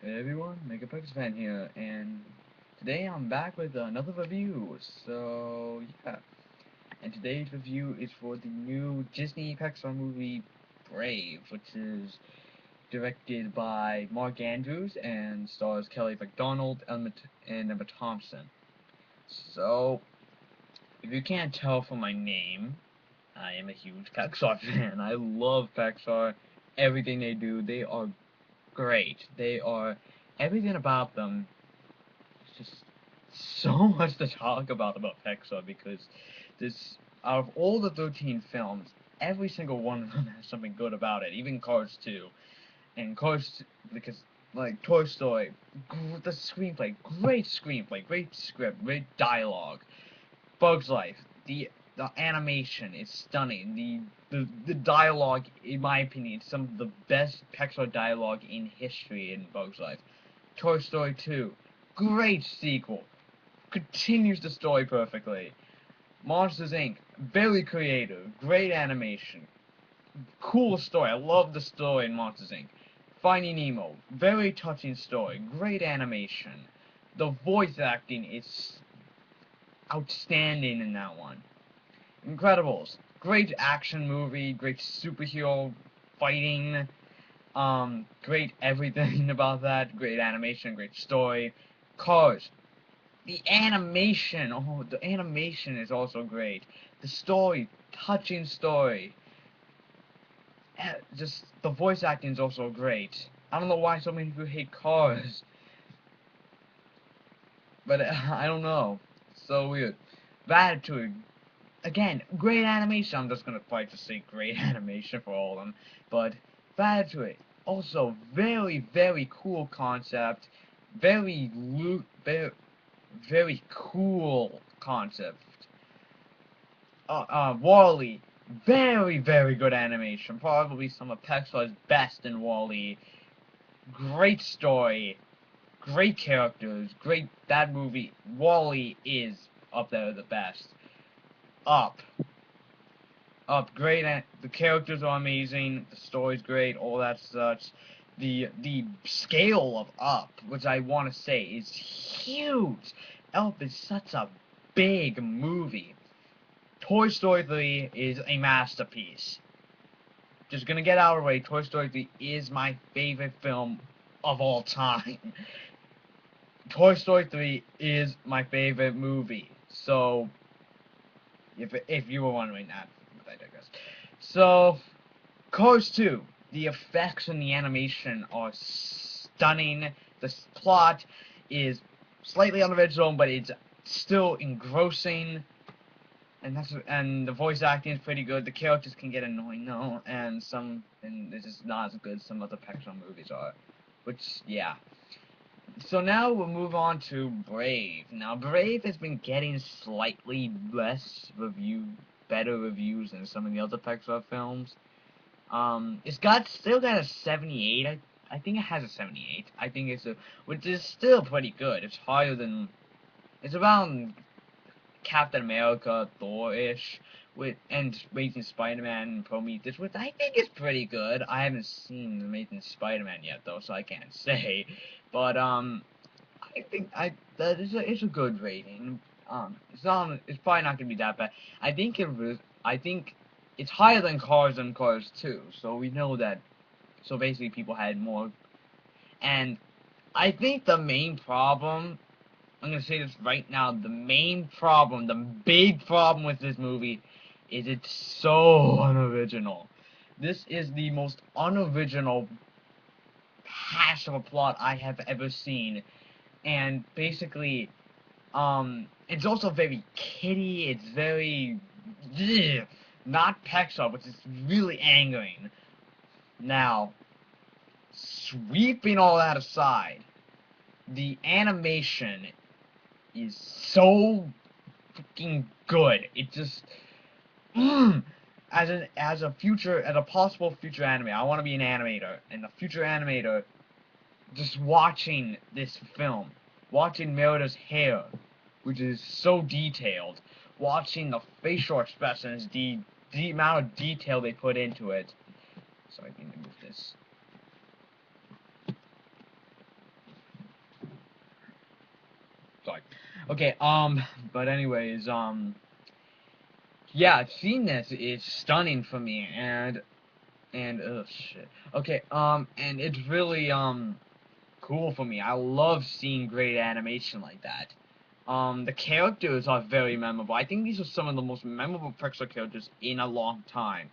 Hey everyone, Mega Pixar fan here, and today I'm back with another review. So yeah, and today's review is for the new Disney Pixar movie Brave, which is directed by Mark Andrews and stars Kelly MacDonald and Emma Thompson. So if you can't tell from my name, I am a huge Pixar fan. I love Pixar. Everything they do, they are great. They are everything about them. It's just so much to talk about Pixar because this out of all the 13 films, every single one of them has something good about it. Even Cars 2 and Cars because like Toy Story, the screenplay, great script, great dialogue. Bugs Life, the animation is stunning. The dialogue, in my opinion, is some of the best Pixar dialogue in history in Bugs Life. Toy Story 2, great sequel, continues the story perfectly. Monsters Inc., very creative, great animation, cool story. I love the story in Monsters Inc. Finding Nemo, very touching story, great animation. The voice acting is outstanding in that one. Incredibles, great action movie, great superhero fighting, great everything about that, great animation, great story. Cars, the animation, oh, the animation is also great. The story, touching story. Just, the voice acting is also great. I don't know why so many people hate Cars, but I don't know. So weird. Ratatouille, again, great animation. I'm just gonna probably just say great animation for all of them. But Ratatouille, also very cool concept, very very cool concept. Wall-E, very good animation. Probably some of Pixar's best in Wall-E. Great story, great characters, great. That movie, Wall-E is up there the best. Up. Great. The characters are amazing. The story's great. All that such. The scale of Up, which I want to say is huge. Up is such a big movie. Toy Story 3 is a masterpiece. Just gonna get out of the way. Toy Story 3 is my favorite film of all time. Toy Story 3 is my favorite movie. So, if you were wondering that, but I digress. So, Cars 2, the effects and the animation are stunning. The plot is slightly unoriginal, but it's still engrossing. And the voice acting is pretty good. The characters can get annoying though, and it's just not as good as some other Pixar movies are. Which, yeah. So now we'll move on to Brave. Now Brave has been getting slightly better reviews than some of the other Pixar films. It's still got a 78. I think it has a 78. I think which is still pretty good. It's around Captain America, Thor-ish, and Amazing Spider-Man and Prometheus, which I think is pretty good. I haven't seen Amazing Spider-Man yet though, so I can't say. But I think that it's a good rating. It's probably not gonna be that bad. I think it's higher than Cars 2, so we know that. So basically, people had more, and I think the main problem. I'm gonna say this right now. The main problem, the big problem with this movie, is it's so unoriginal. This is the most unoriginal hash of a plot I have ever seen, and basically, it's also very kiddie. It's very not Pixar, which is really angering. Now, sweeping all that aside, the animation is so freaking good. It just as a possible future anime, I want to be an animator, and the future animator, just watching this film, watching Merida's hair, which is so detailed, watching the facial expressions, the amount of detail they put into it. Sorry, I need to move this. sorry. Okay, but anyways, yeah, seeing this is stunning for me, and oh shit. Okay, and it's really cool for me. I love seeing great animation like that. The characters are very memorable. I think these are some of the most memorable Pixar characters in a long time.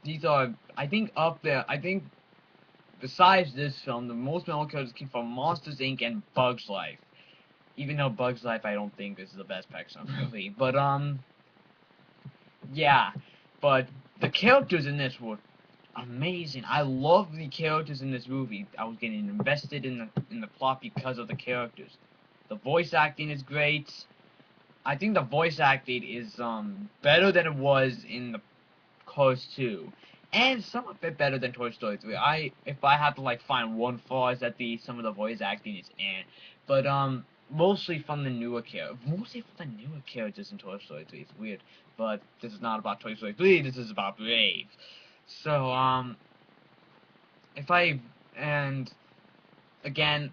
These are, I think, up there. I think, besides this film, the most memorable characters came from Monsters Inc. and Bugs Life. Even though Bugs Life, I don't think this is the best Pixar movie. But, yeah. But the characters in this were amazing. I love the characters in this movie. I was getting invested in the plot because of the characters. The voice acting is great. I think the voice acting is better than it was in the Cars 2, and some a bit better than Toy Story 3. If I had to like find one flaw, is that some of the voice acting is but mostly from the newer characters in Toy Story 3. It's weird, but this is not about Toy Story 3. This is about Brave. So if I and again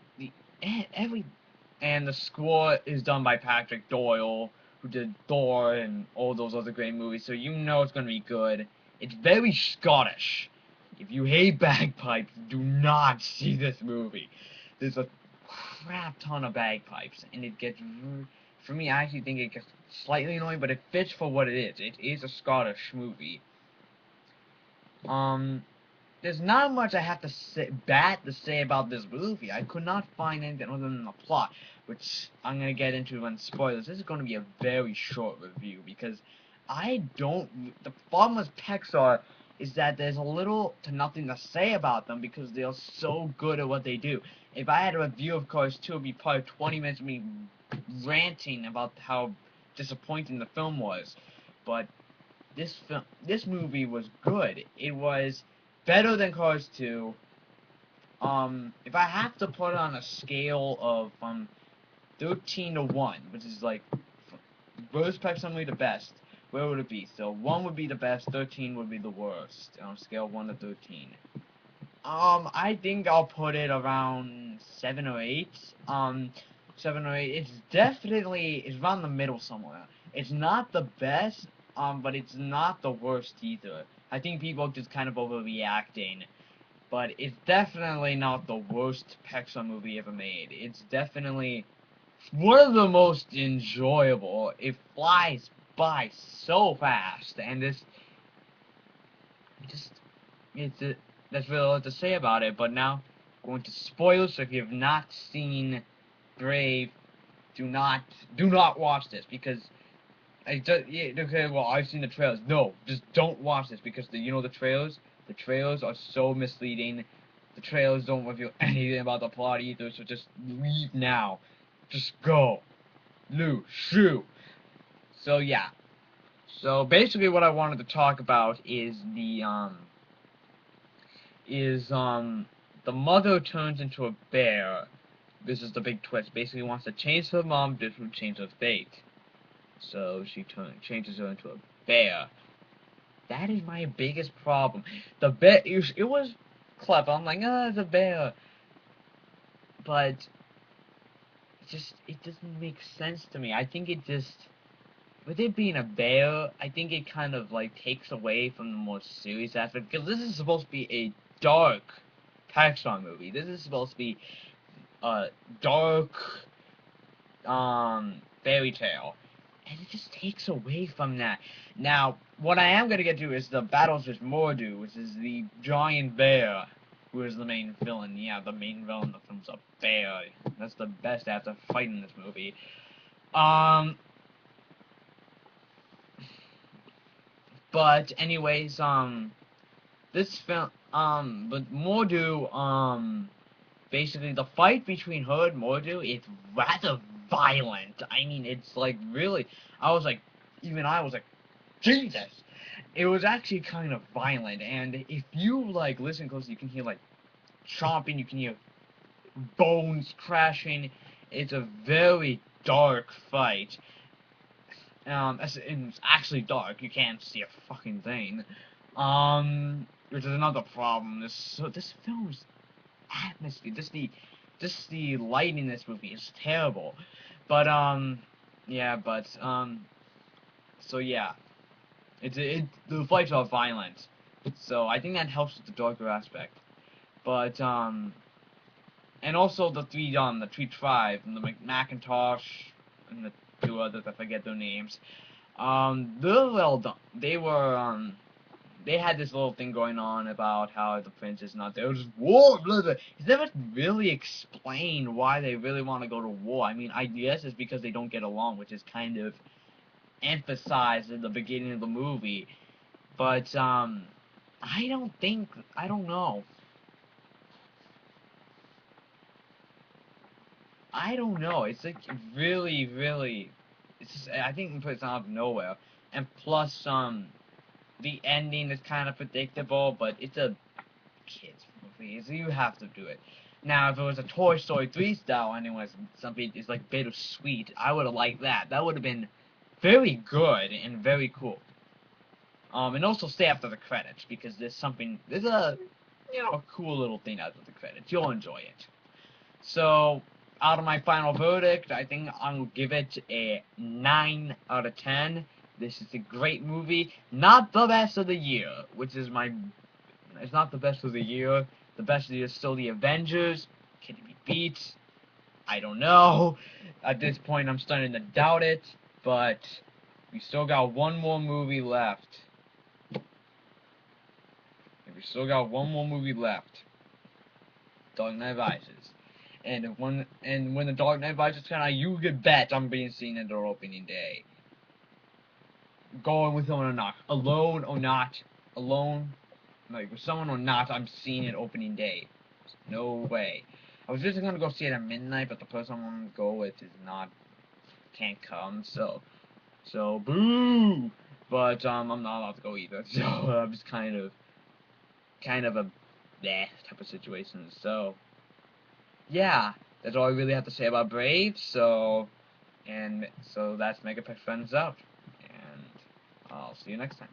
every and the score is done by Patrick Doyle, who did Thor and all those other great movies, so you know it's gonna be good. It's very Scottish. If you hate bagpipes, do not see this movie. There's a crap ton of bagpipes, and it gets, for me, I actually think it gets slightly annoying, but it fits for what it is. It is a Scottish movie. There's not much I have to say about this movie. I could not find anything other than the plot, which I'm gonna get into in spoilers. This is gonna be a very short review because the problem with Pixar is that there's a little to nothing to say about them because they're so good at what they do. If I had a review of Cars 2, it'd be probably 20 minutes of me ranting about how disappointing the film was. But this movie was good. It was better than Cars 2. If I have to put it on a scale of 13 to 1, which is like worst Pixar movie to best, where would it be? So 1 would be the best, 13 would be the worst on a scale of 1 to 13. I think I'll put it around 7 or 8. 7 or 8. It's around the middle somewhere. It's not the best, but it's not the worst either. I think people are just kind of overreacting, but it's definitely not the worst Pixar movie ever made. It's definitely one of the most enjoyable. It flies by so fast, and it's that's really all to say about it. But now, going to spoilers. So if you have not seen Brave, do not watch this because okay, well, I've seen the trailers. No, just don't watch this because the trailers. The trailers are so misleading. The trailers don't reveal anything about the plot either. So just leave now. Just go. Lou, shoo. So yeah. So basically, what I wanted to talk about is the mother turns into a bear. This is the big twist. Basically, wants to change her mom, but doesn't change her fate. So she changes her into a bear. That is my biggest problem. The bear, it was clever. I'm like, it's a bear. But it doesn't make sense to me. I think with it being a bear, I think it kind of like takes away from the more serious aspect. Because this is supposed to be a dark Pixar movie. This is supposed to be a dark, fairy tale. And it just takes away from that. Now, what I am going to get to is the battles with Mordu, which is the giant bear, who is the main villain. Yeah, the main villain of the film's a bear. That's the best after fighting this movie. But anyways, this film, but Mordu, basically the fight between her and Mordu is rather violent. I mean, it's like really, even I was like, Jesus! It was actually kind of violent, and if you like listen closely, you can hear like chomping, you can hear bones crashing. It's a very dark fight. It's actually dark. You can't see a fucking thing. Which is another problem. This film's atmosphere, just just the lighting in this movie is terrible. But yeah, but so yeah, the fights are violent, so I think that helps with the darker aspect. But and also the three tribes and the Macintosh and the two others, I forget their names. They're well done. They had this little thing going on about how the prince is not there. It was just war, blah, blah. It's never really explained why they really want to go to war. I mean, I guess it's because they don't get along, which is kind of emphasized in the beginning of the movie. But I don't know. I don't know. It's like really, really. It's just, I think it's out of nowhere. And plus, the ending is kind of predictable, but it's a kids movie, so you have to do it. Now, if it was a Toy Story 3 style ending, was something is like bittersweet, I would have liked that. That would have been very good and very cool. And also stay after the credits because there's a a cool little thing after the credits. You'll enjoy it. So, out of my final verdict, I think I'll give it a 9 out of 10. This is a great movie. Not the best of the year, which is my... It's not the best of the year. The best of the year is still the Avengers. Can it be beat? I don't know. At this point, I'm starting to doubt it. But we still got one more movie left. We still got one more movie left. Dark Knight Rises. And when the Dark Knight Rises come out, you could bet I'm being seen at their opening day. Going with someone or not, alone or not, alone, like with someone or not, I'm seeing it opening day. No way. I was just gonna go see it at midnight, but the person I want to go with is can't come, so boo. But I'm not allowed to go either, so I'm just kind of a type of situation. So yeah, that's all I really have to say about Brave. So that's Megapix Friends out, and I'll see you next time.